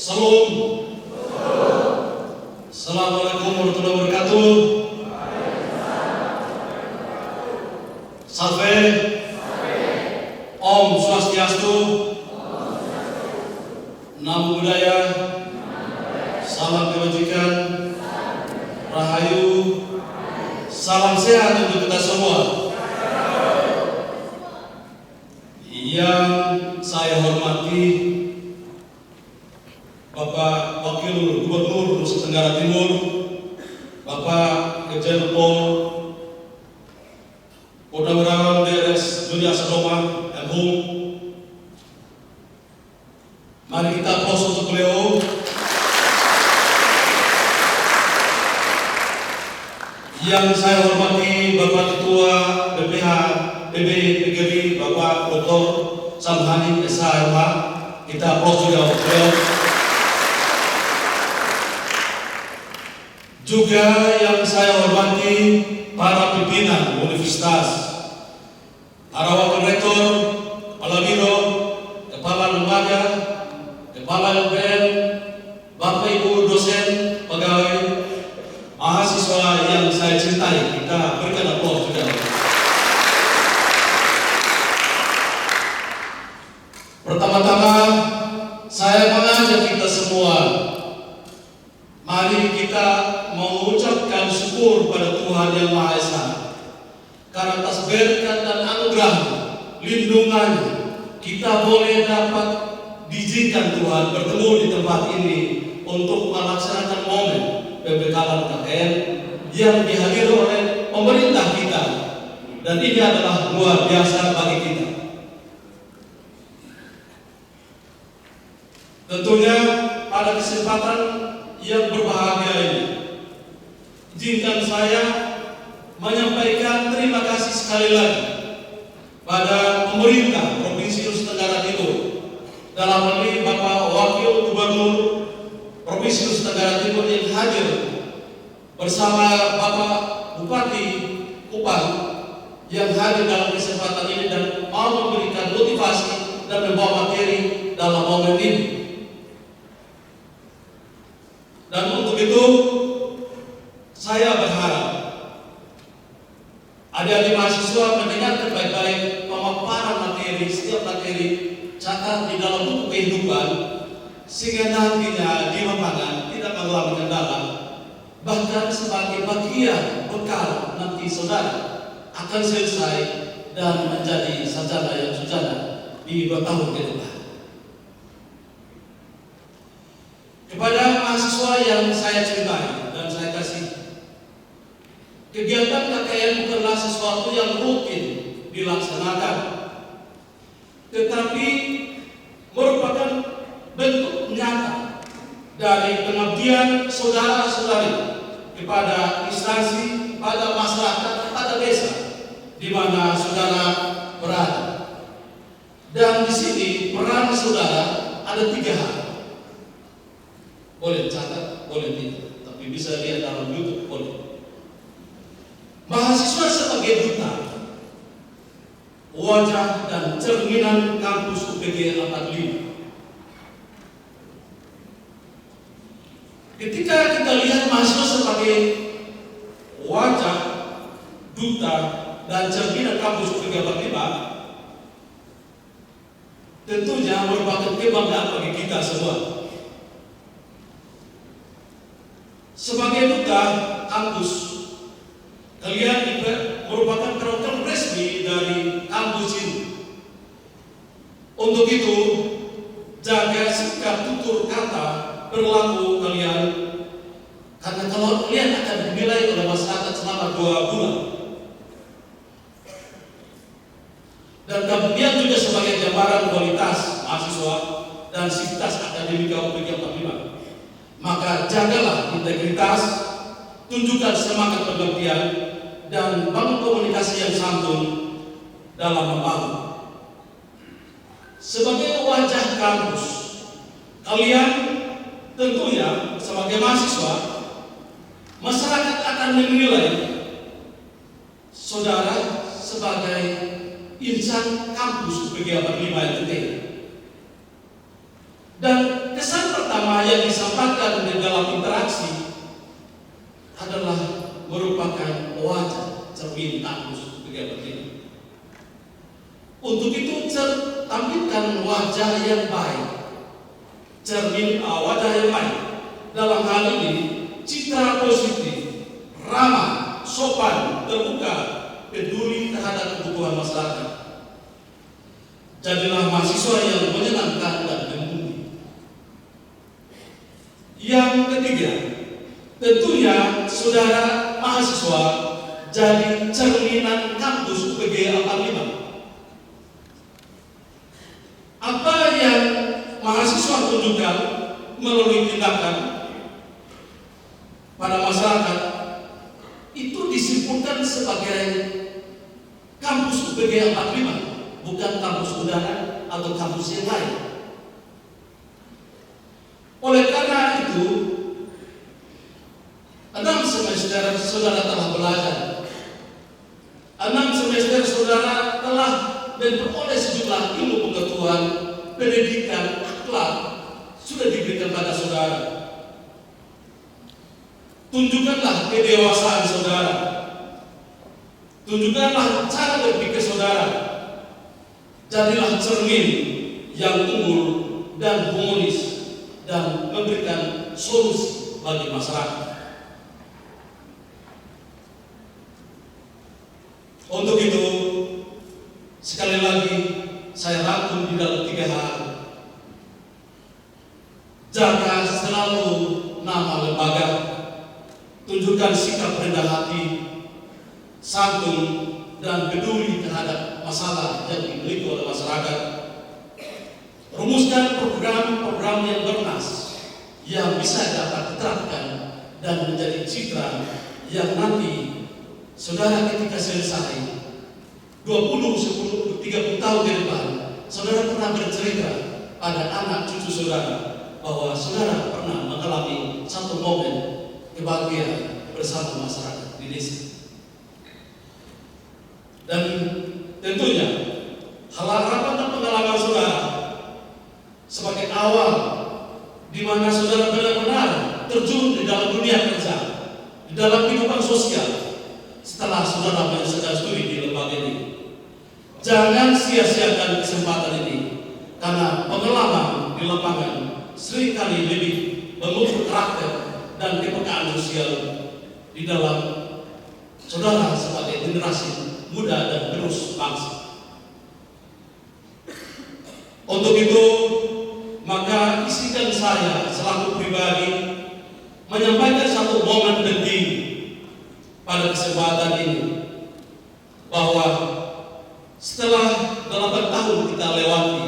Salam. Assalamualaikum warahmatullahi wabarakatuh. Salve. Om Swastiastu. Namo Buddhaya. Salam kebajikan. Rahayu. Salam sehat untuk kita semua. Yang saya hormati Bapak Wakil Gubernur Nusa Tenggara Timur, Bapak Irjen Pol Purnawirawan DRS Juni Asadoma MHum. Mari kita aplaus untuk beliau. Yang saya hormati Bapak Ketua BPH PGRI Bapak Dr. Samhani SHMH. Kita aplaus juga untuk beliau. Juga yang saya hormati para pimpinan universitas, para wakil rektor, kepala biro, kepala lembaga, kepala LPM, Bapak Ibu dosen, pegawai, mahasiswa yang saya cintai. Kita berikan aplaus juga. Pertama-tama saya mengajak kita semua, mari kita mengucapkan syukur pada Tuhan Yang Maha Esa karena atas berkat dan anugerah lindungannya kita boleh dapat diizinkan Tuhan bertemu di tempat ini untuk melaksanakan momen pembekalan KKN yang dihadiri oleh pemerintah kita, dan ini adalah luar biasa bagi kita. Tentunya pada kesempatan yang berbahagia ini, izinkan saya menyampaikan terima kasih sekali lagi pada pemerintah Provinsi Nusa Tenggara Timur, dalam hal ini Bapak Wakil Gubernur Provinsi Nusa Tenggara Timur yang hadir bersama Bapak Bupati Kupang yang hadir dalam kesempatan ini dan mau memberikan motivasi dan membawa materi dalam momen ini. Dan untuk itu saya berharap adik-adik mahasiswa mendengarkan baik-baik pemaparan materi, setiap materi catat di dalam buku kehidupan, sehingga nantinya di lapangan tidak mengalami kendala, bahkan sebagai bagian bekal nanti saudara akan selesai dan menjadi sarjana yang sujana di 2 tahun ke depan. Kepada mahasiswa yang saya cintai dan saya kasih, kegiatan KKN bukanlah sesuatu yang rutin dilaksanakan, tetapi merupakan bentuk nyata dari pengabdian saudara-saudari kepada instansi, pada masyarakat, pada desa di mana saudara berada. Dan di sini peran saudara ada 3 hal. Boleh catat, boleh tidak, tapi bisa lihat dalam YouTube, boleh. Mahasiswa sebagai duta, wajah dan cerminan kampus UPG 45. Ketika kita lihat mahasiswa sebagai wajah, duta, dan cerminan kampus UPG 45, tentunya merupakan kebanggaan bagi kita semua. Sebagai duta kampus, kalian merupakan perwakilan resmi dari kampus ini. Untuk itu, jaga sikap tutur kata berlaku kalian, karena kalau kalian akan dinilai oleh masyarakat selama 2 bulan. Dan kemudian juga sebagai gambaran kualitas mahasiswa dan sivitas akademika UPG 45. Maka jagalah integritas, tunjukkan semangat pengabdian, dan bangun komunikasi yang santun dalam membangun. Sebagai wajah kampus, kalian tentunya sebagai mahasiswa, masyarakat akan menilai saudara sebagai insan kampus UPG 45 NTT. Dan kesan pertama Untuk itu tampilkan wajah yang baik, wajah yang baik. Dalam hal ini citra positif, ramah, sopan, terbuka, peduli terhadap kebutuhan masyarakat. Jadilah mahasiswa yang menyenangkan dan membumbui. Yang ketiga, tentunya saudara mahasiswa jadi cerminan kampus UPG 45. Apa yang mahasiswa tunjukkan melalui tindakan pada masyarakat itu disimpulkan sebagai kampus UPG 45, bukan kampus udara atau kampus yang lain. Oleh karena itu, 6 semester saudara telah belajar. 6 semester saudara telah memperoleh sejumlah ilmu pengetahuan, pendidikan, akhlak sudah diberikan pada saudara. Tunjukkanlah kedewasaan saudara. Tunjukkanlah cara berpikir saudara. Jadilah cermin yang unggul dan humanis dan memberikan solusi bagi masyarakat. Untuk itu, sekali lagi saya rangkum di dalam 3 hal. Jaga selalu nama lembaga, tunjukkan sikap rendah hati, santun dan peduli terhadap masalah yang dimiliki oleh masyarakat. Rumuskan program-program yang bernas yang bisa dapat diterapkan dan menjadi citra yang nanti saudara ketika selesai 20, 10, 30 tahun ke depan, saudara pernah bercerita pada anak cucu saudara bahwa saudara pernah mengalami satu momen kebahagiaan bersama masyarakat di desa. Dan tentunya harapan dan pengalaman saudara sebagai awal di mana saudara benar-benar terjun di dalam dunia kerja, di dalam kehidupan sosial setelah saudara menyelesaikan studi di lembaga ini. Jangan sia-siakan kesempatan ini, karena pengalaman di lapangan seringkali lebih membentuk karakter dan kepekaan sosial di dalam saudara sebagai generasi muda dan penerus bangsa. Untuk itu, maka izinkan saya selaku pribadi menyampaikan satu momen penting pada kesempatan ini, bahwa setelah 8 tahun kita lewati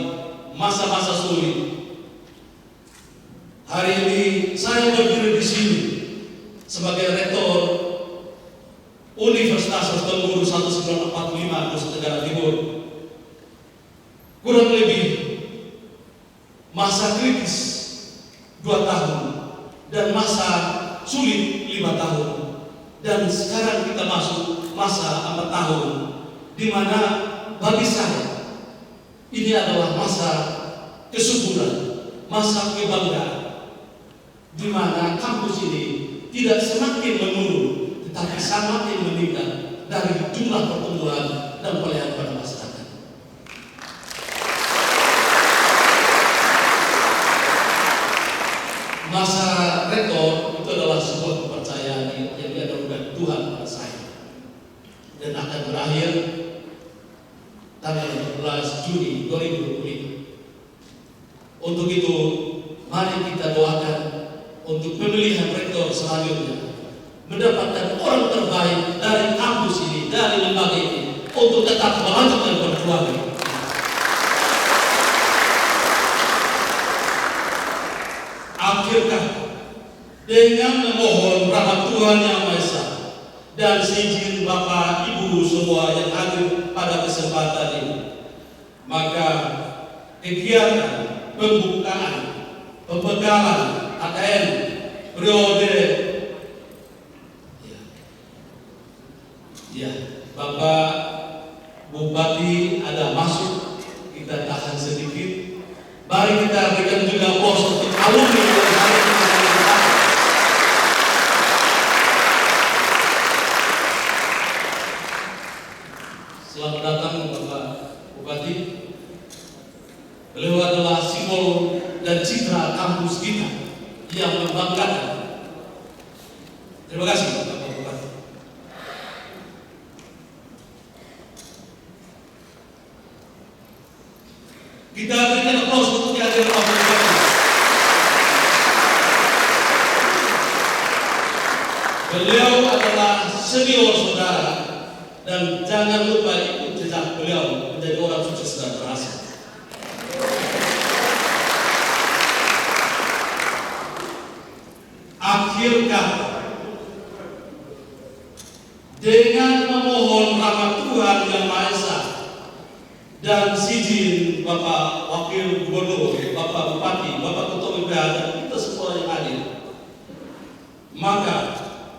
masa-masa sulit, hari ini saya berdiri di sini sebagai rektor Universitas Hasanuddin 1945 Nusa Tenggara Timur. Kurang lebih masa kritis 2 tahun dan masa sulit 5 tahun, dan sekarang kita masuk masa 4 tahun, di mana bagi saya ini adalah masa kesuburan, masa kebanggaan, di mana kampus ini tidak semakin menurun, tetapi semakin meningkat dari jumlah pertumbuhan dan pelayanan pada masyarakat. Masa rektor itu adalah sebuah kepercayaan yang dianugerahkan Tuhan pada saya, dan akan berakhir tanggal 14 Juni 2020. Untuk itu, mari kita doakan untuk pemilihan rektor selanjutnya mendapatkan orang terbaik dari kampus ini, dari lembaga ini, untuk tetap melanjutkan perjuangan. Akhirnya, dengan memohon rahmat Tuhan Yang Maha Esa dan seizin Bapak Ibu semua yang hadir pada kesempatan ini, maka kegiatan pembukaan pembekalan AKN periode Bapak Bupati ada masuk, kita tahan sedikit. Mari kita berikan juga pos untuk alumni yang hari ini. Selamat datang Bapak Bupati. Beliau adalah simbol dan citra kampus kita yang membanggakan. Terima kasih Bapak Bupati. Kita berikan aplaus untuk kehadiran Bapak Bupati. Beliau adalah senior saudara dan jangan lupa ikut jejak beliau menjadi orang sukses dan berhasil. Akhir kata, dengan memohon rahmat Tuhan Yang Maha Esa dan izin Bapak Wakil Gubernur, Bapak Bupati, Bapak Ketua BPH dan kita semua yang hadir, maka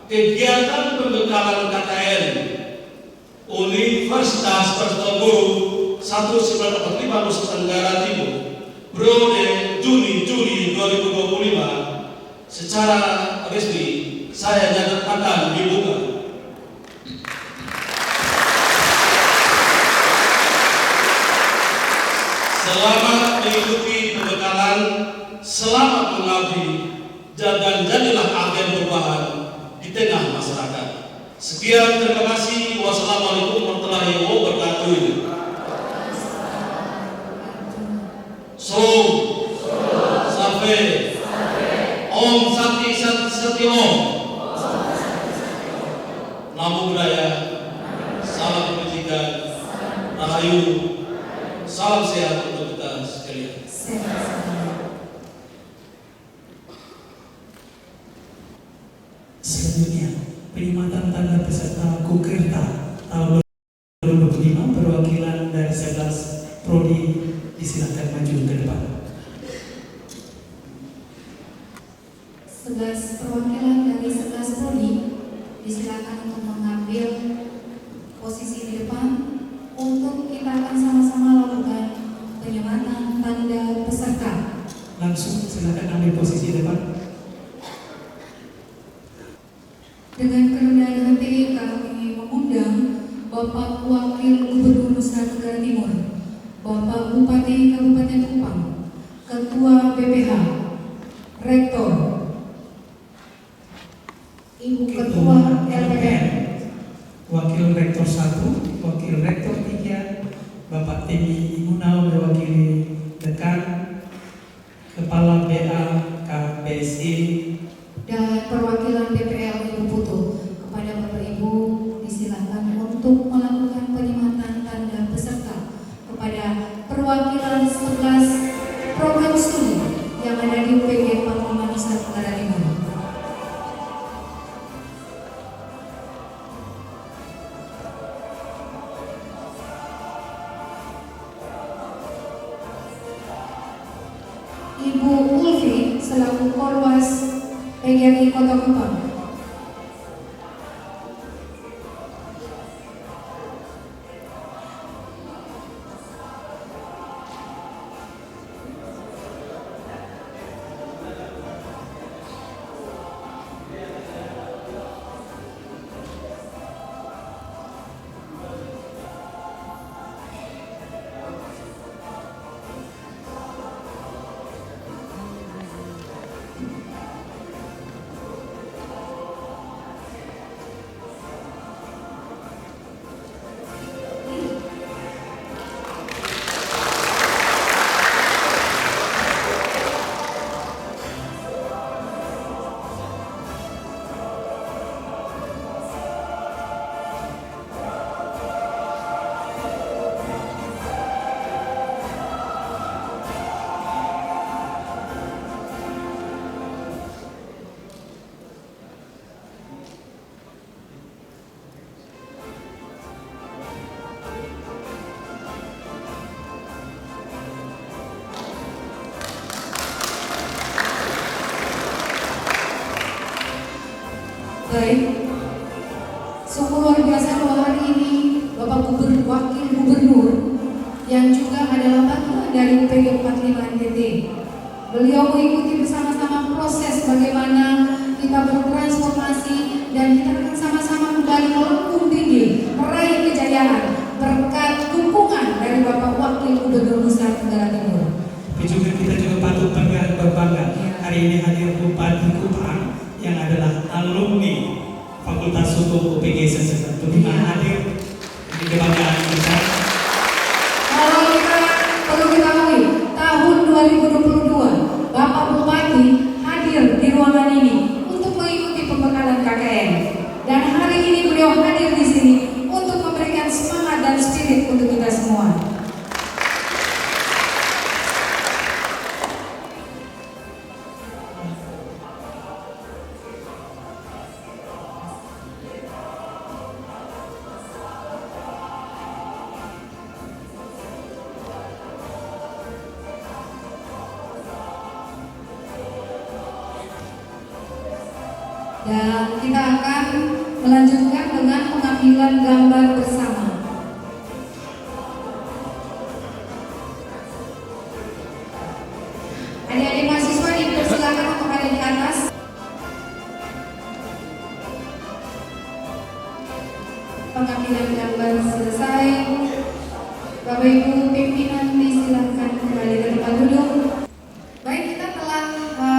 kegiatan pembekalan KKN Universitas Persatuan Guru 1945 Nusa Tenggara Timur periode Juni-Juli 2025 secara resmi saya nyatakan dibuka. Selamat mengikuti pembekalan, selamat mengabdi, dan jadilah agen perubahan di tengah masyarakat. Sekian, terima kasih. Wassalamualaikum warahmatullahi wabarakatuh. Salam, Safe, Om Santi Sati Om, Namo Buddhaya, salam kebajikan, rahayu, salam sehat untuk kita sekalian. Selanjutnya, penyematan tanda peserta Kukerta tahun 2025 perwakilan dari 11 prodi disilakan maju ke depan. 11 perwakilan dari 11 prodi disilakan untuk mengambil posisi di depan untuk kita akan sama-sama lakukan penyematan tanda peserta. Langsung silakan ambil posisi depan. Dengan kerendahan hati kami mengundang Bapak Wakil Gubernur Nusa Tenggara Timur, Bapak Bupati Kabupaten Kupang, Ketua BPH, Rektor, Ibu Ketua LPM, Wakil Rektor 1, Wakil Rektor 3, Bapak Temi Imunau mewakili dekan, Kepala BA KBSI, dan perwakilan BPL Ibu Putu. Kepada Bapak Ibu disilakan untuk melakukan penyematan tanda peserta kepada perwakilan 11 program studi yang ada di UPG 45 Nusa Tenggara Timur. Ibu Ulfi selaku Korwas PGRI Kota Kupang. Baik, sungguh luar biasa bahwa hari ini Bapak Wakil Gubernur yang juga adalah bagian dari UPG 45 NTT, beliau mengikuti bersama-sama proses bagaimana kita bertransformasi dan kita akan sama-sama kembali melengkung tinggi meraih kejayaan berkat dukungan dari Bapak 2022, Bapak Bupati hadir di ruangan ini untuk mengikuti pembekalan KKN. Dan hari ini beliau hadir di sini untuk memberikan semangat dan spirit untuk kita semua. Dan kita akan melanjutkan dengan pengambilan gambar bersama. Adik-adik mahasiswa dipersilakan untuk ada di atas. Pengambilan gambar selesai. Bapak Ibu pimpinan disilakan kembali ke tempat duduk. Baik, kita telah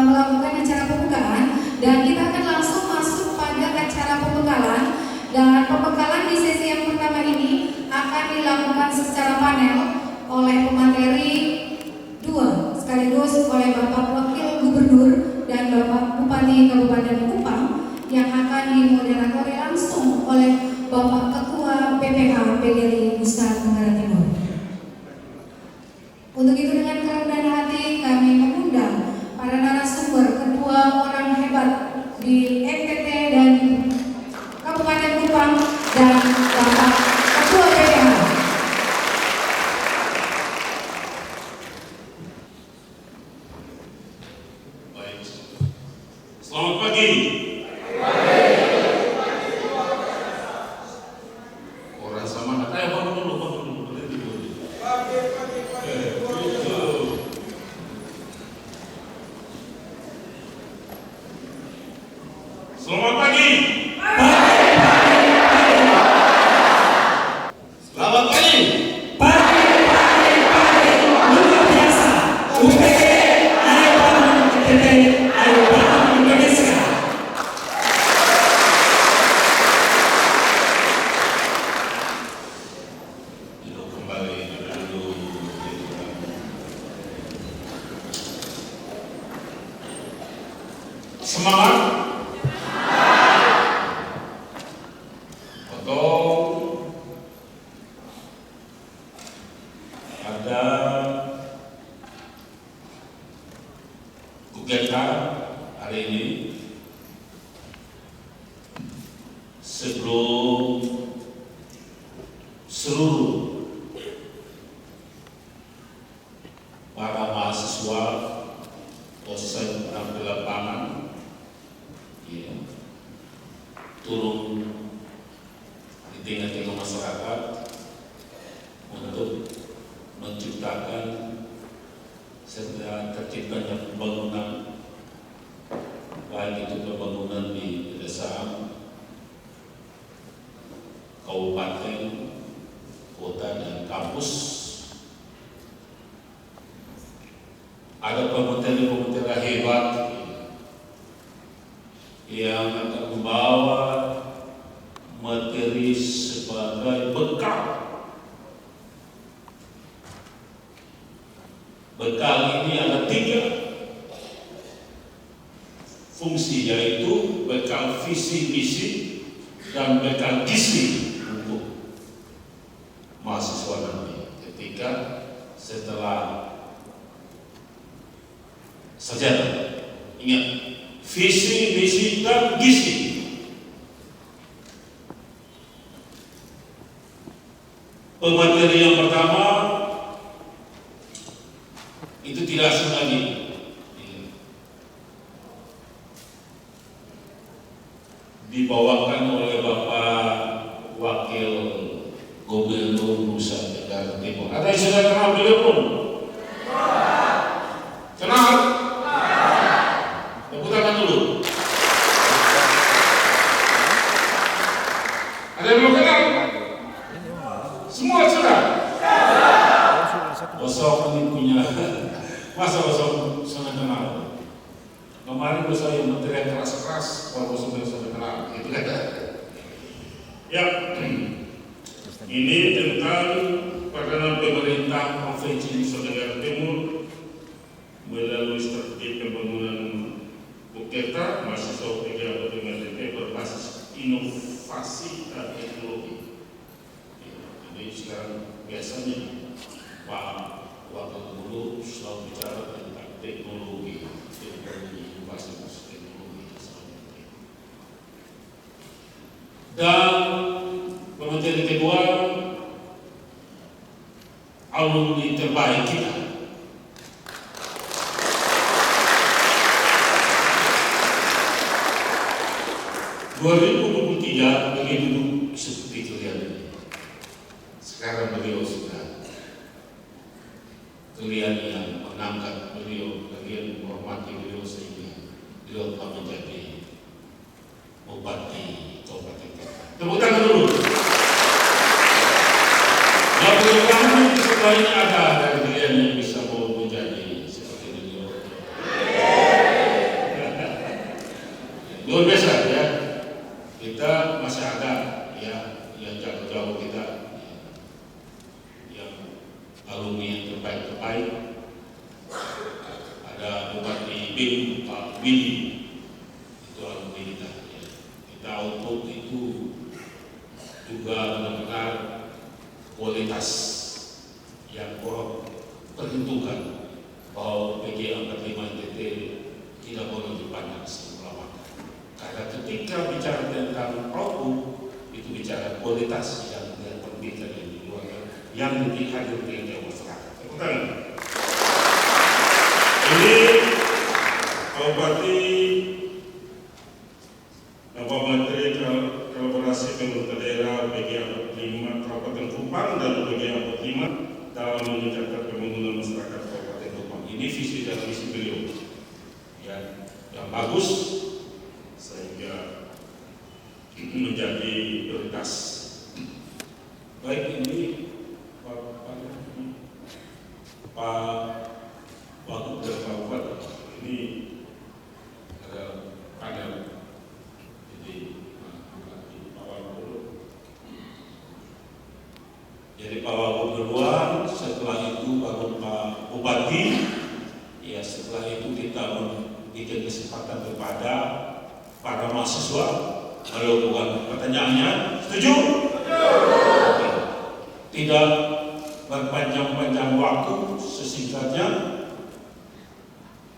melakukan acara pembukaan dan kita akan langsung masuk pada acara pembekalan. Dan pembekalan di sesi yang pertama ini akan dilakukan secara panel oleh pemateri 2 sekaligus oleh Bapak Wakil Gubernur dan Bapak Bupati Kabupaten Kupang yang akan dimoderatori langsung oleh Bapak Ketua PPH PGRI Nusa Tenggara Timur. Untuk itu dengan kerendahan hati kami mengundang para narasumber ketua orang hebat di NTT dan Kabupaten Kupang dan Bapak Ketua PPH. Baik. Selamat pagi. Orang sama anak bangun dulu. Selamat pagi. Selamat pagi. Luar biasa. UPG, ayo bangun NTT, ayo bangun Indonesia. Duduk kembali dulu. Semangat. Ada kegiatan hari ini sebelum seluruh para mahasiswa dosen di lapangan turun di tengah-tengah masyarakat untuk menciptakan serta terciptanya pembangunan, baik itu pembangunan di pedesaan, kabupaten, kota, dan kampus. Ada pemateri-pemateri hebat yang akan membawa materi sebagai bekal. Bekal ini ada 3 fungsi, yaitu bekal visi misi dan bekal gizi untuk mahasiswa nanti ketika setelah sarjana. Ingat, visi misi dan gizi. Pemateri yang pertama itu tidak asing lagi, dibawakan oleh Bapak Wakil Gubernur Nusa Tenggara Timur. Ada yang sudah kenal beliau belum? Kenal? Tepuk tangan dulu. Ada yang belum kenal? Semua sudah? Osok ini punya masa Osok sudah kenal. Kemarin saya menteri yang keras-keras, kalau Osok sudah kenal, gitu kan? Ya, ini tentang Perdana Pemerintah Provinsi Nusa Tenggara Timur inovasi dan teknologi. Jadi sekarang biasanya Pak Wakil Gubernur selalu bicara tentang teknologi, inovasi teknologi. Dan pemateri kedua, alumni terbaik kita. Dua 2023 beliau duduk seperti kalian ini. Sekarang beliau sudah kalian yang mengangkat beliau, kalian menghormati beliau sehingga beliau telah menjadi bupati Kabupaten Kota. Tepuk tangan dulu. Ya, mudah-mudahan setelah ini ada dari kalian yang bisa mau menjadi seperti beliau. Luar biasa ya. Kita masih ada ya yang jauh-jauh kita yang alumni yang terbaik-terbaik. Ada Bupati BIM Pak Willy, itu alumni kita ya. Kita untuk itu juga benar-benar kualitas yang orang perhitungkan bahwa PG 45 NTT tidak boleh dipandang sebelah mata. Karena ketika bicara tentang produk itu bicara kualitas yang terbitkan di luar yang dihadirkan oleh masyarakat. Betul. Ini Bupati Bapak Menteri Kolaborasi Pemerintah Daerah PG 45 Kabupaten Kupang dan PG 45 dalam meningkatkan pembangunan masyarakat Kabupaten Kupang. Ini visi dan misi beliau yang bagus sehingga menjadi prioritas. Baik, ini Pak Wagub dan Pak Bupati, ini ada panel. Jadi Pak Wagub, jadi Pak Wagub duluan, setelah itu baru Pak Bupati. Ya, setelah itu kita memberikan kesempatan kepada para mahasiswa melakukan pertanyaannya. Setuju? Tidak berpanjang-panjang waktu, sesingkatnya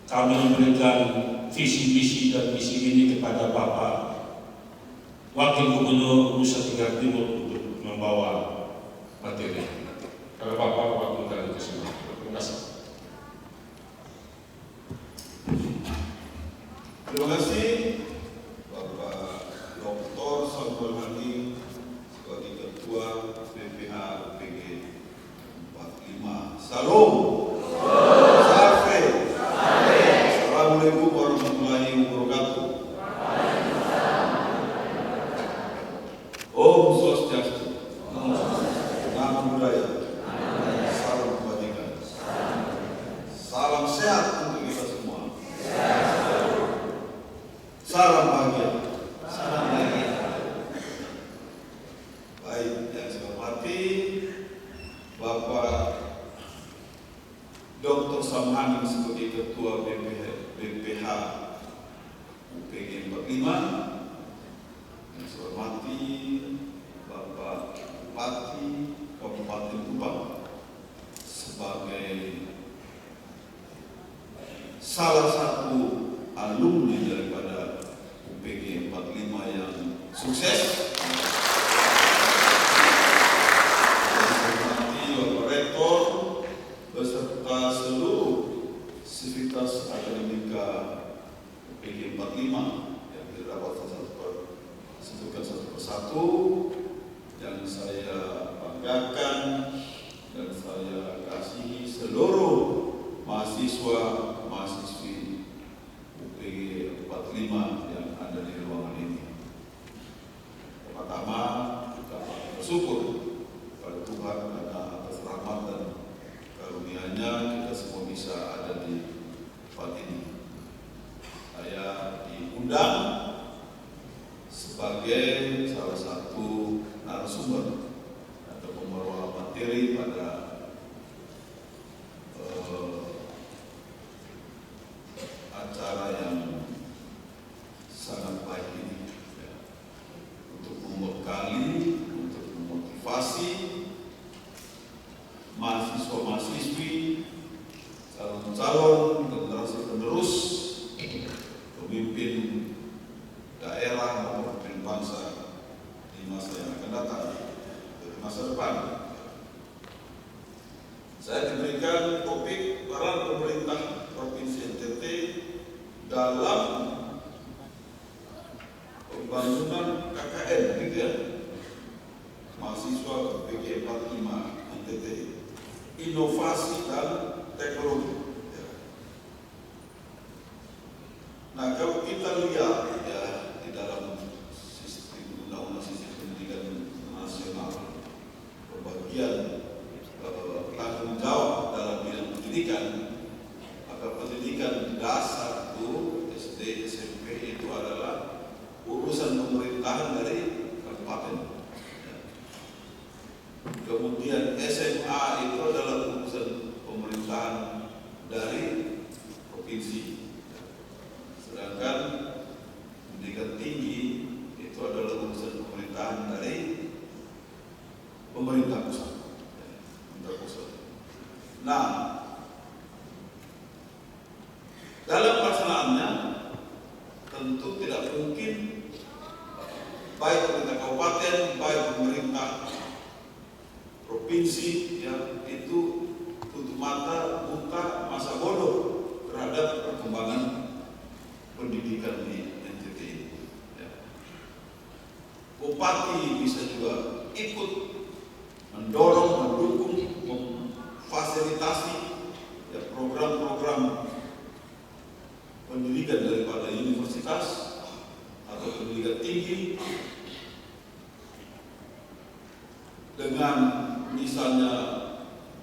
kami memberikan visi-visi dan misi ini kepada Bapak Wakil Gubernur Nusa Tenggara Timur untuk membawa materi. Kalau Bapak waktu dari kesempatan. Terima kasih. Terima kasih Bapak Dr. Samuel Halim sebagai Ketua BPH UPG 45. Salam. Assalamualaikum warahmatullahi wabarakatuh. Om Swastiastu. Namo Buddhaya. Salam kebajikan. Salam sehat untuk kita semua. Salam bahagia. Salam bahagia. Baik, yang saya hormati Bapak Dr. Sam Halim sebagai Ketua BPH UPG 45. Yang saya hormati Bapak Bupati Kabupaten Kupang sebagai salah satu alumni daripada UPG 45 yang sukses. Bapak Rektor beserta seluruh sivitas akademika UPG 45 yang tidak dapat sebutkan satu persatu, yang saya banggakan dan saya kasihi seluruh mahasiswa-mahasiswi UPG 45 yang ada di ruangan ini. Pertama, kita bersyukur pada Tuhan karena atas rahmat dan karunia-Nya kita semua bisa ada di tempat ini. Saya diundang sebagai salah satu narasumber atau pembawa materi pada calon generasi penerus pemimpin daerah maupun pemimpin bangsa di masa yang akan datang, di masa depan. Saya diberikan topik peran pemerintah Provinsi NTT dalam pembangunan KKN, gitu ya, mahasiswa PG 45 NTT, inovasi dan teknologi. Nah, kalau kita lihat ya di dalam sistem undang-undang sistem pendidikan nasional, pembagian tanggung jawab dalam bidang pendidikan, maka pendidikan dasar itu SD, SMP itu adalah urusan pemerintahan dari kabupaten. Kemudian SMA itu adalah urusan pemerintahan dari provinsi. Sedangkan pendidikan tinggi itu adalah urusan pemerintahan dari pemerintah pusat. Nah, dalam pelaksanaannya tentu tidak mungkin baik pemerintah kabupaten, baik pemerintah provinsi yang itu tutup mata, buta, masa bodoh terhadap perkembangan pendidikan di NTT ini. Ya. Bupati bisa juga ikut mendorong, mendukung, memfasilitasi ya, program-program pendidikan daripada universitas atau pendidikan tinggi dengan misalnya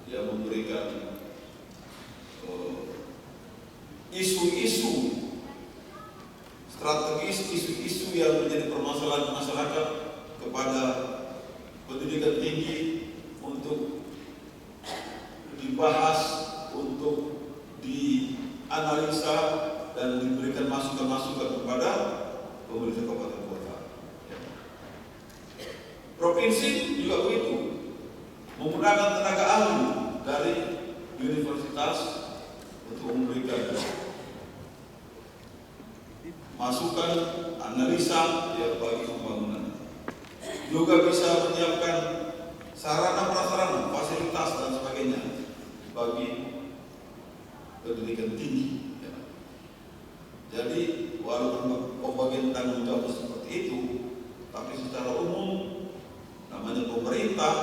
ya memberikan isu-isu strategis, isu-isu yang menjadi permasalahan masyarakat kepada pendidikan tinggi untuk dibahas, untuk dianalisa dan diberikan masukan-masukan kepada pemerintah kabupaten kota. Provinsi juga begitu, menggunakan tenaga ahli dari universitas untuk memberikan masukan, analisa ya bagi pembangunan. Juga bisa menyiapkan sarana prasarana, fasilitas dan sebagainya bagi pendidikan tinggi. Ya. Jadi walaupun pembagian tanggung jawab seperti itu, tapi secara umum namanya pemerintah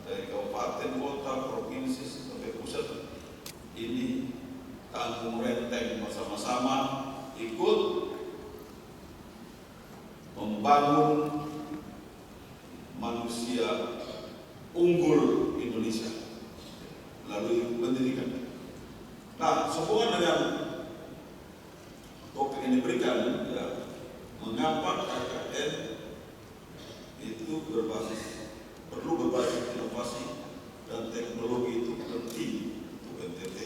dari kabupaten, kota, provinsi sampai pusat ini tanggung renteng bersama-sama ikut membangun manusia unggul Indonesia melalui pendidikan. Nah, sehubungan dengan topik yang diberikan, ya, mengapa KKN itu perlu berbasis inovasi dan teknologi itu penting untuk NTT.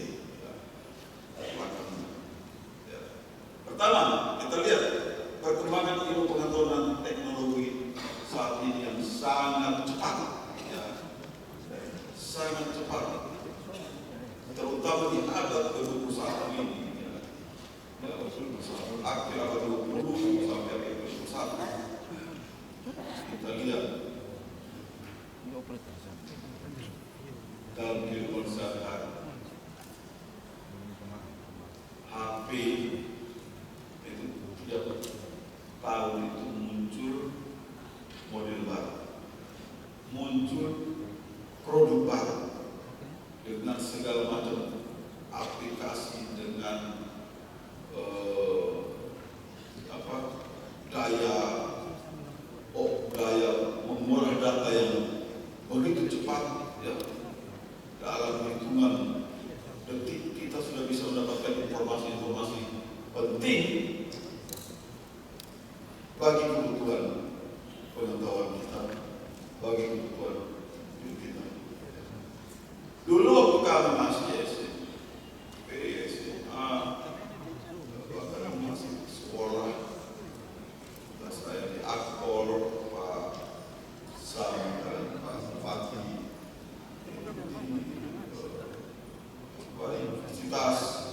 Ya. Ya. Pertama, kita lihat perkembangan ilmu pengetahuan teknologi saat ini yang sangat cepat, ya. Sangat cepat, terutama di abad ke-21 ini, ya. Akhir abad 20 sampai abad 21. Kita lihat dalam kehidupan sehari-hari, HP itu tiap tahun itu muncul model baru, muncul produk baru dengan segala macam aplikasi, dengan daya mengolah data yang begitu cepat, ya. Dalam hitungan detik kita sudah bisa mendapatkan informasi-informasi penting bagi kebutuhan pengetahuan kita, bagi kebutuhan hidup kita. Dulu waktu kami masih SMP, SMA, bahkan masih sekolah, saya di Akpol, Pak Sam dan Pak Fatih di universitas.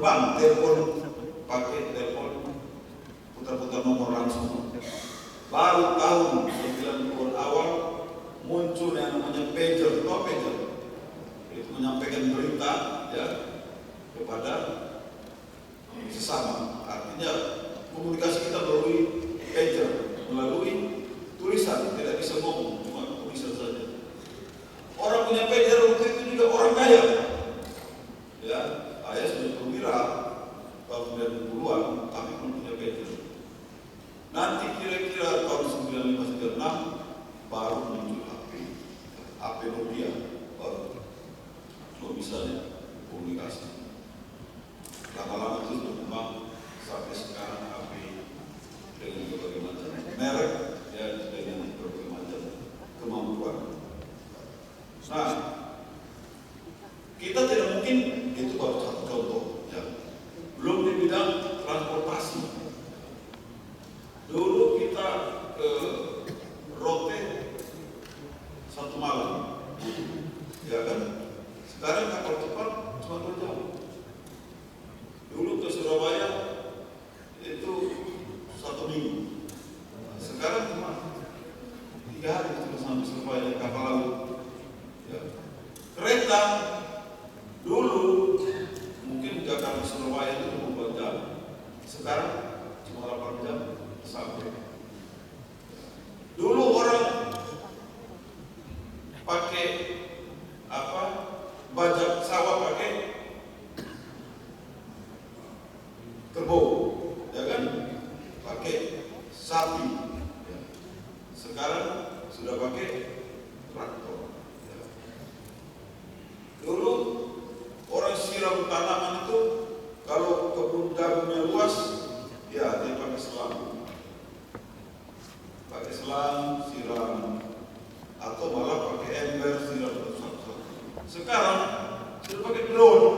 bank, telepon pakai telepon putar-putar nomor langsung. Baru tahun 90 awal muncul yang namanya pager, pager. Itu menyampaikan berita ya kepada sesama. Artinya komunikasi kita melalui pager, melalui tulisan, tidak bisa ngomong, cuma tulisan saja. Orang punya pager waktu itu juga orang kaya. Ya, ayah sudah perwira tahun 90-an, tapi belum punya pager. Nanti kira-kira tahun 95-96 baru muncul HP Nokia baru misalnya komunikasi. Lama-lama terus berkembang sampai sekarang HP dengan berbagai macam merek ya, dengan berbagai macam kemampuan. Nah, kita tidak mungkin, itu baru satu contoh ya. Belum di bidang transportasi. Dulu kita ke Rote satu malam, ya kan? Sekarang kapal cepat cuma 2 jam. Dulu ke Surabaya itu 1 minggu. Sekarang cuma 3 hari sudah sampai Surabaya kapal laut. Ya. Kereta dulu mungkin Jakarta Surabaya itu 24 jam. Sekarang cuma 8 jam sampai. Dulu orang pakai apa? Bajak sawah pakai kerbau, ya kan? Pakai sapi. Ya. Sekarang sudah pakai traktor. Ya. Dulu orang siram tanaman itu kalau kebun jagungnya luas, ya dia pakai selang. Pakai selang siram atau malah pakai ember siram. Sekarang sudah pakai drone.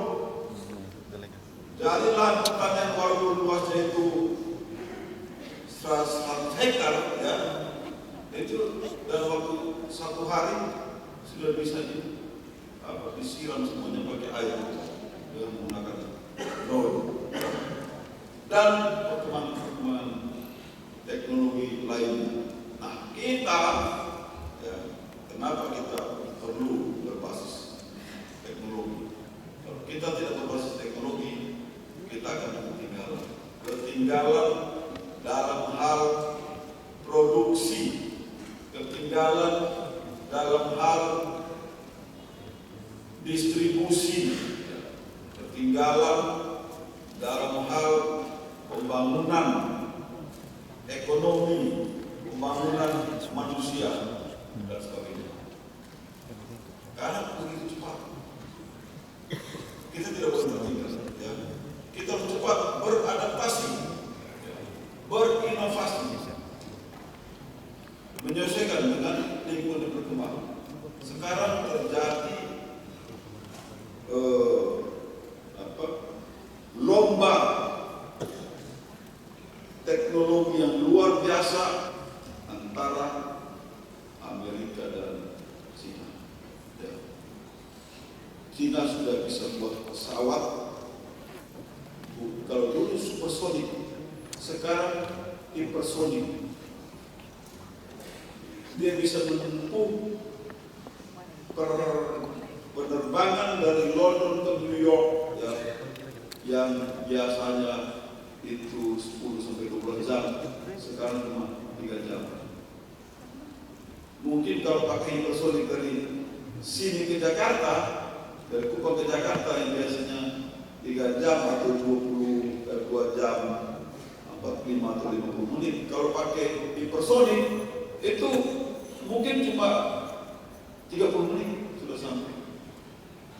Jadi lahan pertanian baru luasnya itu 100 hektar ya, itu dalam waktu 1 hari sudah bisa disiram semuanya pakai air dengan menggunakan drone. Dan perkembangan teknologi lainnya. Nah, kita ya, kenapa kita perlu berbasis teknologi? Kalau kita tidak berbasis teknologi, kita akan ketinggalan dalam hal produksi, ketinggalan dalam hal distribusi, ketinggalan dalam hal pembangunan ekonomi, pembangunan manusia dan sebagainya. Karena begitu cepat, kita tidak boleh bertinggal. Ya. Kita harus cepat beradaptasi, ya, berinovasi, menyesuaikan dengan lingkungan berkembang. Sekarang terjadi lomba teknologi yang luar biasa antara Amerika dan China. Ya. China sudah bisa buat pesawat, kalau dulu supersonik, sekarang hipersonik. Dia bisa menempuh penerbangan dari London ke New York ya, yang biasanya itu 10-12 jam, sekarang cuma 3 jam. Mungkin kalau pakai hipersonik dari sini ke Jakarta, dari Kupang ke Jakarta yang biasanya 3 jam atau 2 jam 45 atau 50 menit, kalau pakai hipersonik itu mungkin cuma 30 menit sudah sampai.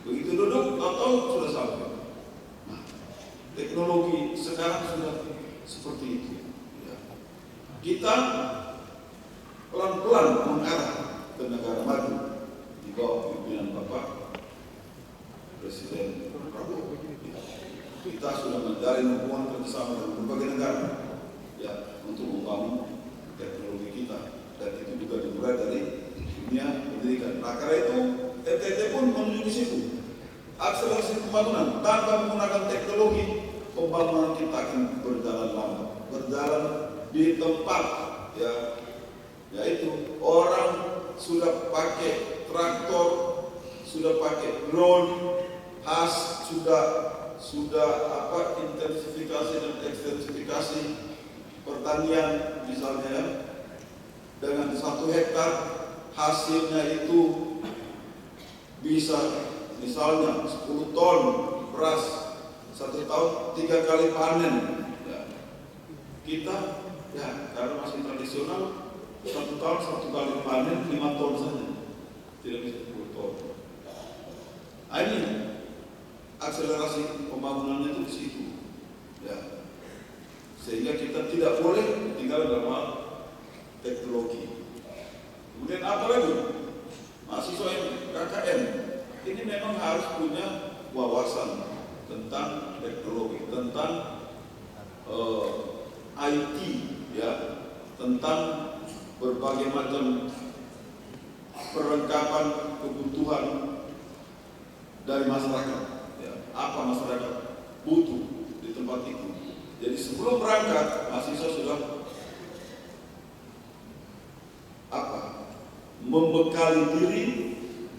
Begitu duduk atau sudah sampai. Nah, teknologi sekarang sudah seperti itu. Ya. Kita pelan-pelan mengarah ke negara maju di bawah pimpinan Bapak Presiden Prabowo. Ya. Kita sudah menjalin hubungan kerjasama dengan berbagai negara ya, untuk membangun teknologi kita, dan itu juga dimulai dari dunia pendidikan. Nah, karena itu NTT pun menuju ke situ. Akselerasi pembangunan tanpa menggunakan teknologi pembangunan kita akan berjalan lambat, berjalan di tempat, ya, yaitu orang sudah pakai traktor, sudah pakai drone, sudah intensifikasi dan ekstensifikasi pertanian misalnya, dengan 1 hektar hasilnya itu bisa misalnya 10 ton beras 1 tahun 3 kali panen. Ya. Kita ya karena masih tradisional 1 tahun 1 kali panen 5 ton saja, tidak bisa 10 ton. Nah, ini akselerasi pembangunannya itu di situ, ya. Sehingga kita tidak boleh tinggal dalam teknologi. Kemudian apa lagi? Mahasiswa yang KKN ini memang harus punya wawasan tentang teknologi, tentang IT, ya, tentang berbagai macam perlengkapan kebutuhan dari masyarakat. Ya, apa masyarakat butuh di tempat itu. Jadi sebelum berangkat, mahasiswa sudah membekali diri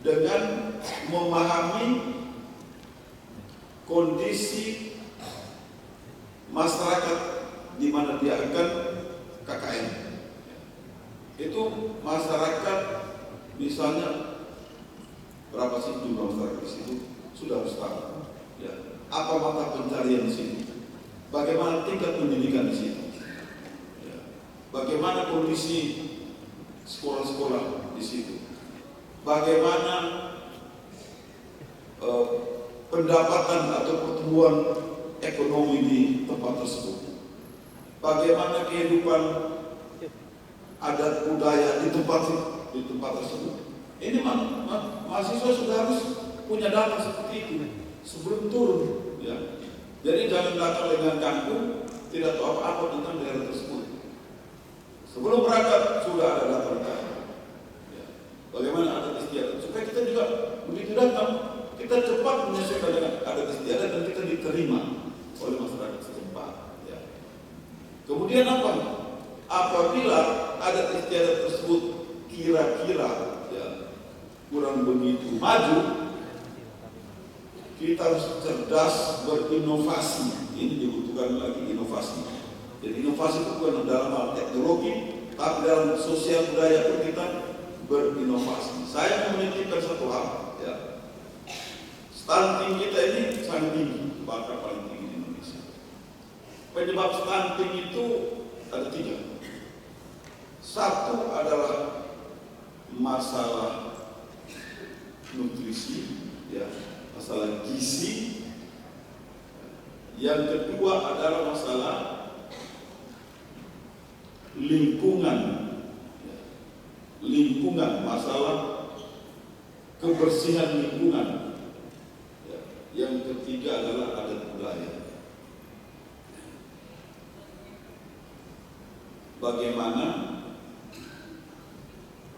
dengan memahami kondisi masyarakat di mana dia akan KKN. Itu masyarakat, misalnya berapa sih jumlah masyarakat di situ, sudah harus tahu. Ya. Apa mata pencarian di situ? Bagaimana tingkat pendidikan di situ? Ya. Bagaimana kondisi sekolah-sekolah di situ? Bagaimana pendapatan atau pertumbuhan ekonomi di tempat tersebut? Bagaimana kehidupan adat budaya di tempat tersebut? Ini mahasiswa sudah harus punya data seperti itu sebelum turun, ya. Jadi jangan datang dengan kampung tidak tahu apa-apa tentang daerah tersebut. Sebelum berangkat sudah ada data. Ya. Bagaimana adat istiadat supaya kita juga begitu datang kita cepat menyesuaikan dengan adat istiadat dan kita diterima oleh masyarakat setempat. Ya. Kemudian apa? Apabila adat istiadat tersebut kira-kira ya, kurang begitu maju, kita harus cerdas berinovasi. Ini dibutuhkan lagi inovasi. Jadi inovasi itu bukan dalam hal teknologi, tapi dalam sosial budaya pun kita berinovasi. Saya menitipkan satu hal, ya. Stunting kita ini sangat tinggi, bahkan paling tinggi di Indonesia. Penyebab stunting itu ada 3. Satu adalah masalah nutrisi, ya, masalah gizi. Yang kedua adalah masalah lingkungan, masalah kebersihan lingkungan. Yang ketiga adalah adat budaya. Bagaimana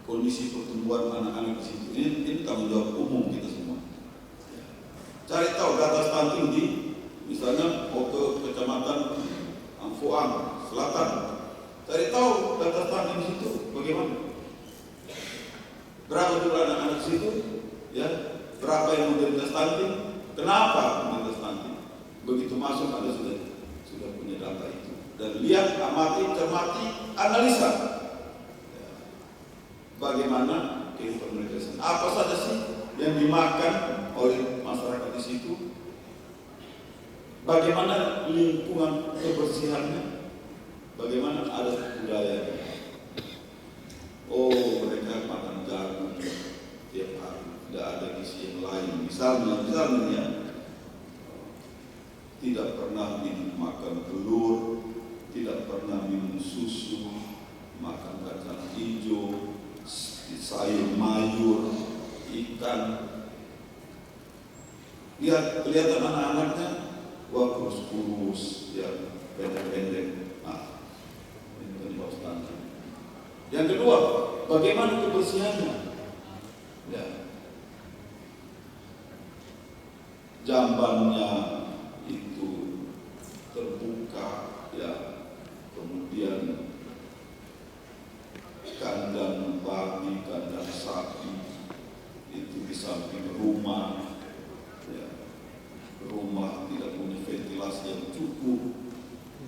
kondisi pertumbuhan anak-anak di situ? Ini tanggung jawab umum kita semua. Cari tahu data stunting di misalnya mau ke kecamatan Amfuang Selatan, cari tahu data stunting di situ bagaimana, berapa jumlah anak-anak di situ, ya, berapa yang menderita stunting, kenapa menderita stunting. Begitu masuk Anda sudah punya data itu dan lihat, amati, cermati, analisa, ya, bagaimana kehidupan mereka, apa saja sih yang dimakan oleh masyarakat di situ. Bagaimana lingkungan kebersihannya, bagaimana adat budaya. Oh, mereka makan jagung tiap hari, tidak ada gizi yang lain. Misalnya ya, tidak pernah makan telur, tidak pernah minum susu, makan kacang hijau, sayur mayur, ikan. Lihat anak-anaknya, wah kurus-kurus, ya, pendek-pendek. Nah, ini penyebab stunting. Yang kedua, bagaimana kebersihannya? Ya, jambannya itu samping rumah, ya, rumah tidak punya ventilasi yang cukup,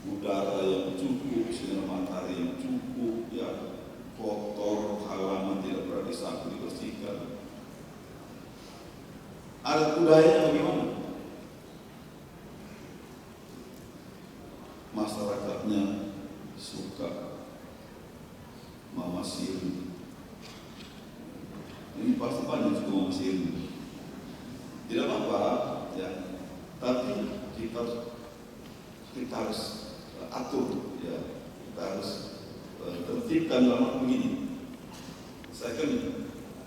udara yang cukup, sinar matahari yang cukup, ya, kotor, halaman tidak pernah disapu, dibersihkan. Adat budayanya bagaimana? Masyarakatnya suka mama siri. Ini pasti banyak juga mama siri. Tidak apa-apa, ya. Tapi kita harus atur, ya. Kita harus tertibkan dalam begini. Saya kan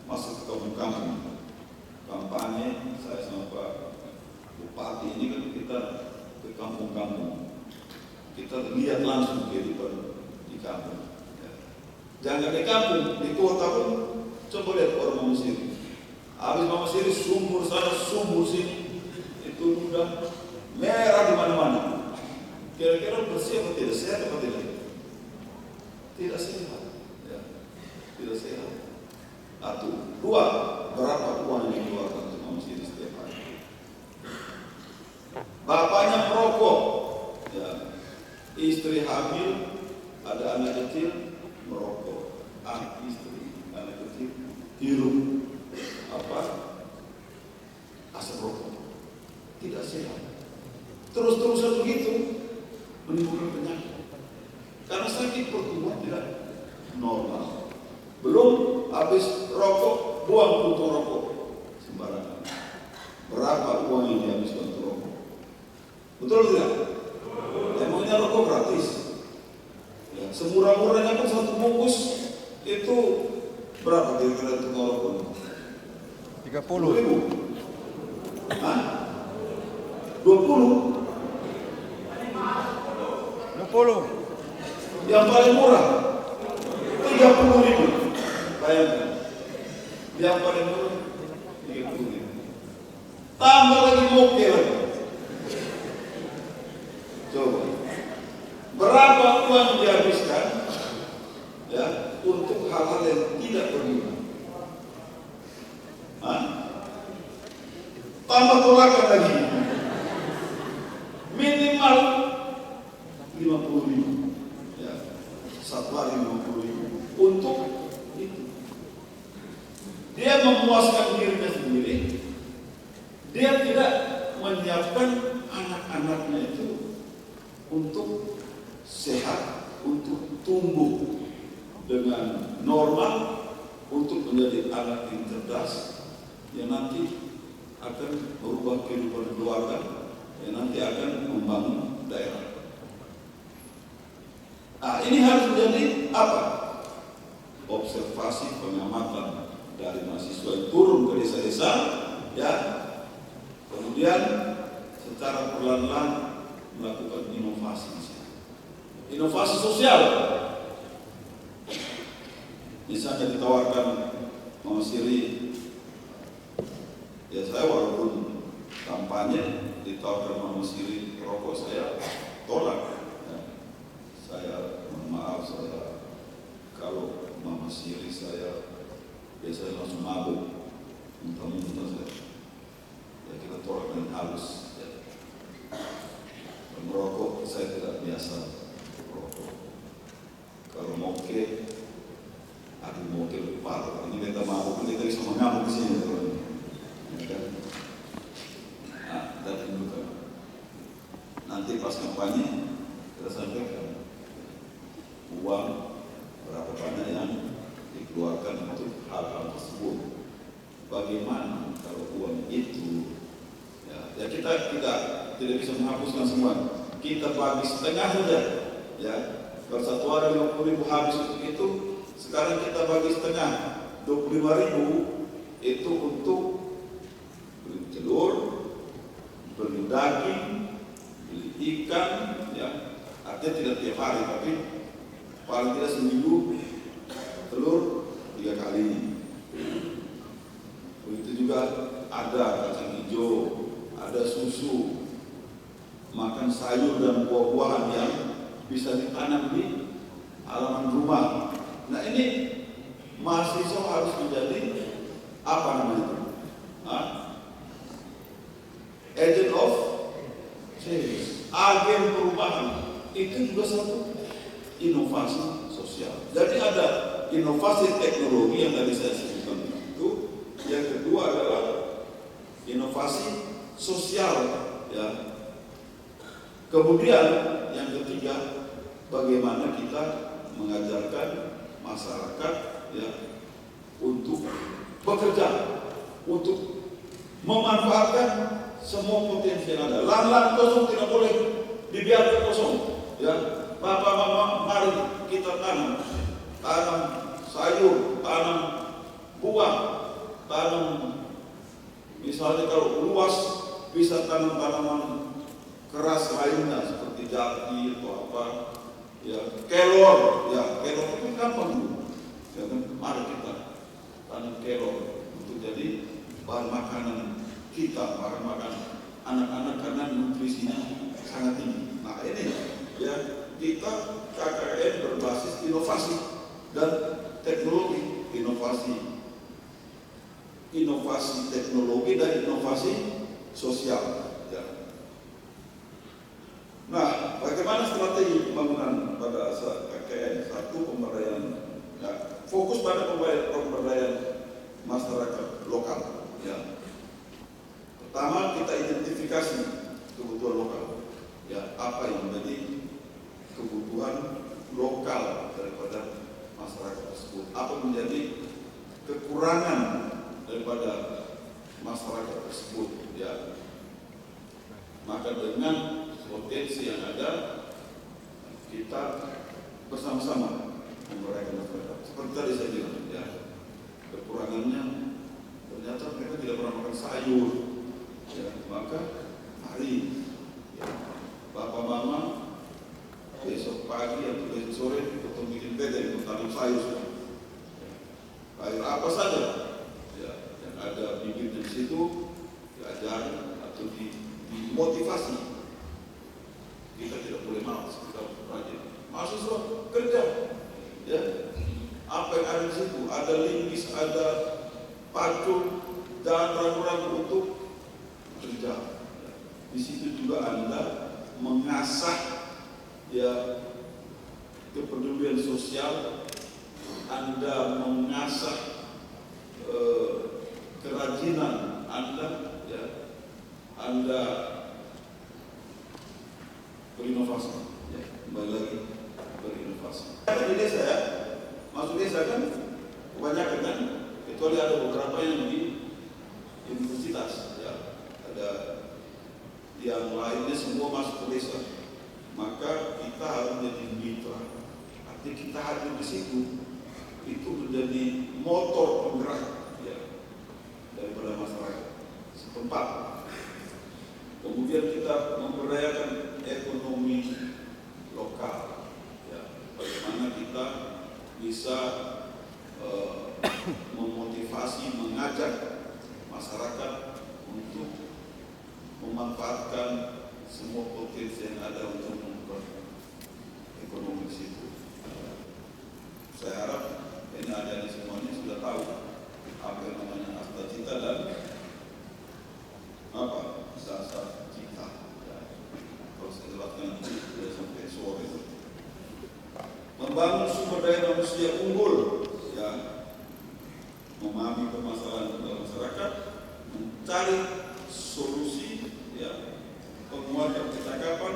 masuk ke kampung-kampung, kampanye saya sama Pak Bupati ini kan kita ke kampung-kampung. Kita lihat langsung kehidupan di kampung. Ya. Jangan di kampung, di kota pun coba lihat orang Mama Siri. Habis Mama Siri sumur sana, sumur sini, itu udah merah di mana-mana. Kira-kira bersih atau tidak, sehat atau tidak? Tidak sehat. Ya. Tidak sehat. Satu, dua, berapa uang yang dikeluarkan untuk Mama Siri setiap hari? Bapaknya merokok, ya. Istri hamil, ada anak kecil merokok, istri, anak kecil hirup asap rokok, tidak sehat. Terus-terusan begitu menimbulkan penyakit. Karena sakit pertumbuhan tidak normal. Belum habis rokok, buang puntung rokok sembarangan. Berapa uang yang dihabiskan untuk rokok? Betul tidak? Emangnya rokok gratis? Ya, semurah-murahnya pun satu bungkus itu berapa kira-kira untuk rokok? 30.000. Hah? 20? 20. Yang paling murah 30.000. Bayangkan. Yang paling murah 30.000. Tambah lagi moke lagi. Coba. Berapa uang dihabiskan, ya, untuk hal-hal yang tidak berguna? Hah? Tambah tolakan lagi. Minimal 50.000. Ya. Satu hari 50.000 untuk itu. Dia memuaskan dirinya sendiri. Dia tidak menyiapkan anak-anaknya itu untuk sehat, untuk tumbuh dengan normal, untuk menjadi anak yang cerdas yang nanti akan merubah kehidupan keluarga, yang nanti akan membangun daerah. Nah, ini harus menjadi apa? Observasi, pengamatan dari mahasiswa yang turun ke desa-desa, ya. Kemudian secara perlahan-lahan melakukan inovasi. Inovasi sosial. Misalnya ditawarkan Mama Siri, ya saya walaupun kampanye ditawarkan Mama Siri rokok, saya tolak. Ya. Saya maaf, saya kalau Mama Siri saya biasanya langsung mabuk, muntah-muntah saya. Ya, kita tolak dengan halus. Ya. Merokok saya tidak biasa merokok. Kalau moke, aduh moke lebih parah. Ini kita mabuk, kita bisa mengamuk di sini. Ya kan? Nah, kita tunjukkan. Nanti pas kampanye kita sampaikan uang berapa banyak yang dikeluarkan untuk hal-hal tersebut. Bagaimana kalau uang itu, ya kita tidak bisa menghapuskan semua. Kita bagi setengah saja, ya. Kalau satu hari 50.000 habis untuk itu, sekarang kita bagi setengah, 25.000 itu untuk beli telur, beli daging, beli ikan, ya. Artinya tidak tiap hari, tapi paling tidak seminggu telur 3 kali. Begitu juga ada kacang hijau, ada susu, makan sayur dan buah-buahan yang bisa ditanam di halaman rumah. Nah, ini mahasiswa harus menjadi apa namanya? agen perubahan, itu juga satu inovasi sosial. Jadi ada inovasi teknologi yang tadi saya sebutkan itu. Yang kedua adalah inovasi sosial, ya. Kemudian yang ketiga, bagaimana kita mengajarkan masyarakat, ya, untuk bekerja, untuk memanfaatkan semua potensi yang ada. Lahan-lahan kosong tidak boleh dibiarkan kosong, ya. Bapak mama, mari kita tanam sayur, tanam buah, tanam, misalnya kalau luas bisa tanam tanaman keras lainnya seperti jati atau apa, ya, kelor itu gampang, ya kan? Mari kita tanam kelor untuk jadi bahan makanan kita, bahan makanan anak-anak karena nutrisinya sangat tinggi. Nah ini, ya, kita KKN berbasis inovasi dan teknologi, inovasi teknologi dan inovasi sosial, ya. Nah, bagaimana strategi pembangunan pada KKN? Satu, pemberdayaan, ya, fokus pada pemberdayaan masyarakat lokal, ya. Pertama, kita identifikasi kebutuhan lokal, ya, apa yang menjadi kebutuhan lokal daripada masyarakat tersebut, apa menjadi kekurangan daripada masyarakat tersebut, ya. Maka dengan potensi yang ada, kita bersama-sama memberdayakan masyarakat. Seperti tadi saya bilang, ya, kekurangannya ternyata mereka tidak pernah makan sayur, ya. Maka hari, ya, bapak mama besok pagi atau besok sore kita bikin beda untuk tanam sayur, ya. Sayur apa saja, ya, yang ada bibitnya di situ diajar atau dimotivasi. Kita tidak boleh malas, kita rajin. Mahasiswa kerja, ya. Apa yang ada di situ? Ada linggis, ada pacul dan ragu-ragu untuk kerja. Di situ juga Anda mengasah, ya, kepedulian sosial, Anda mengasah kerajinan Anda, ya, Anda berinovasi, ya, kembali lagi berinovasi. Di desa, ya, masuk desa kan kebanyakan kan, kecuali ada beberapa yang di universitas, ya, ada yang lainnya semua masuk ke desa. Maka kita harus menjadi mitra. Artinya kita hadir di situ itu menjadi motor penggerak, ya, daripada masyarakat setempat. Kemudian kita memberdayakan ekonomi lokal, ya. Bagaimana kita bisa memotivasi, mengajak masyarakat untuk memanfaatkan semua potensi yang ada untuk membuat ekonomi di situ. Saya harap ini ada di semuanya sudah tahu apa yang namanya asal cita dan apa dasar cita. Ya. Kalau saya jelaskan nanti sudah sampai sore. Membangun sumber daya manusia unggul, ya, memahami permasalahan masyarakat, mencari solusi, ya, penguatan kecakapan,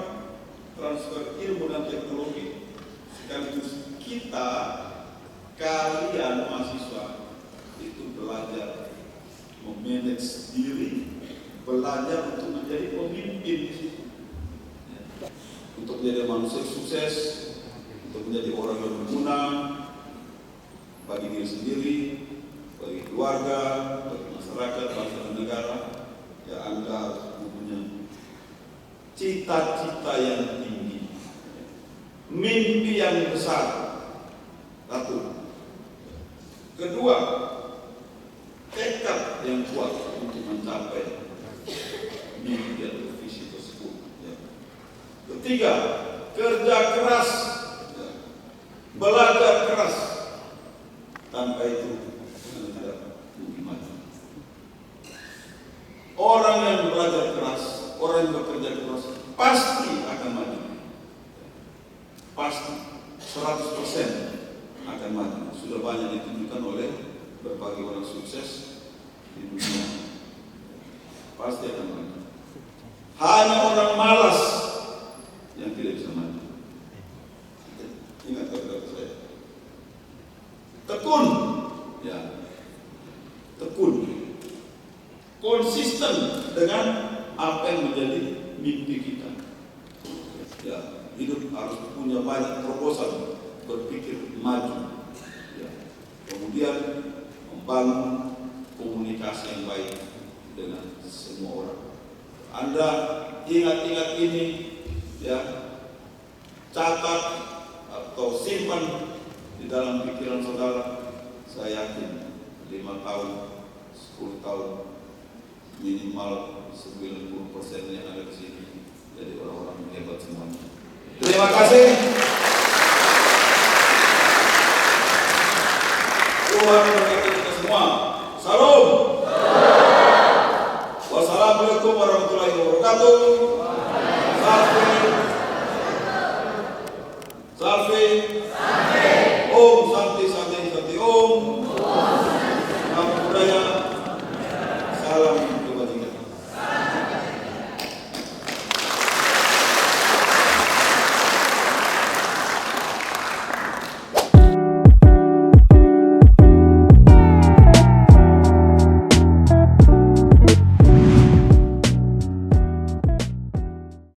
transfer ilmu dan teknologi, sekaligus kita, kalian mahasiswa itu belajar memanage diri, belajar untuk menjadi pemimpin di situ, ya. Untuk menjadi manusia sukses, untuk menjadi orang yang berguna bagi diri sendiri, bagi keluarga, bagi masyarakat, bangsa dan negara. Ya, Anda harus mempunyai cita-cita yang tinggi, mimpi yang besar. Satu. Kedua, tekad yang kuat untuk mencapai mimpi atau visi tersebut, ya. Ketiga, kerja keras, ya, belajar keras. Tanpa itu tidak mungkin maju. Orang yang belajar keras, orang yang bekerja keras pasti akan maju. Pasti 100% akan maju. Sudah banyak ditunjukkan oleh berbagai orang sukses di dunia. Pasti akan maju. Hanya orang malas yang tidak bisa maju. Ingat kata-kata saya. Tekun, ya, tekun, konsisten dengan apa yang menjadi mimpi kita. Ya, hidup harus punya banyak proposal, berpikir maju. Ya. Kemudian membangun komunikasi yang baik dengan semua orang. Anda ingat-ingat ini, ya, catat atau simpan di dalam pikiran saudara. Saya yakin 5 tahun, 10 tahun, minimal 90% yang ada di sini jadi orang-orang yang hebat semuanya. Terima kasih. Tuhan memberkati kita semua. Salam. Wassalamualaikum warahmatullahi wabarakatuh. Salve. Salve. Om Santi Santi Santi Om. Namo Buddhaya. Salam.